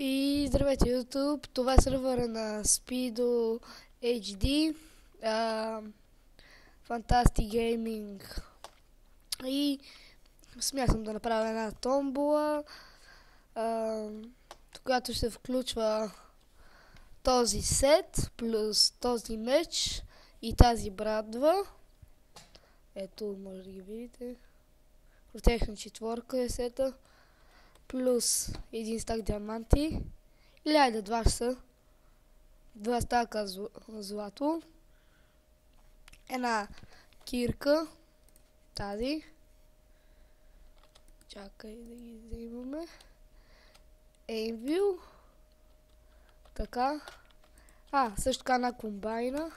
И здравейте, YouTube! Това е сървъра на Speedo HD, Fantastic Gaming. И смятам да направя една томбола, която ще включва този сет, плюс този меч и тази брадва. Ето, може да ги видите. Протехна четворка е сета. Плюс един стак диаманти. Или айде два са. Два стака злато. Една кирка. Тази. Чакай да ги взимаме. Енвил. Така. Също така една комбайна.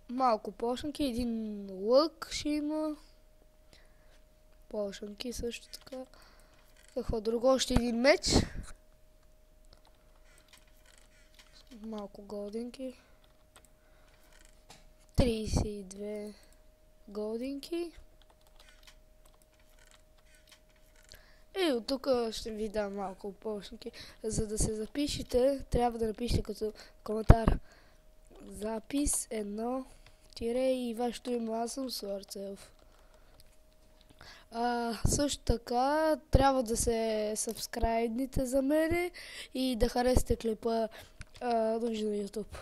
Малко пошенки. Един лък ще има. Пошенки също така. Какво друго? Още един меч. Малко голдинки. 32 голдинки. И от тук ще ви дам малко пошенки. За да се запишете, трябва да напишете като коментар запис 1 и вашето име. Аз съм Сларцев. Също така трябва да се сабскрайбните за мене и да харесате клипа. Довиждане, YouTube.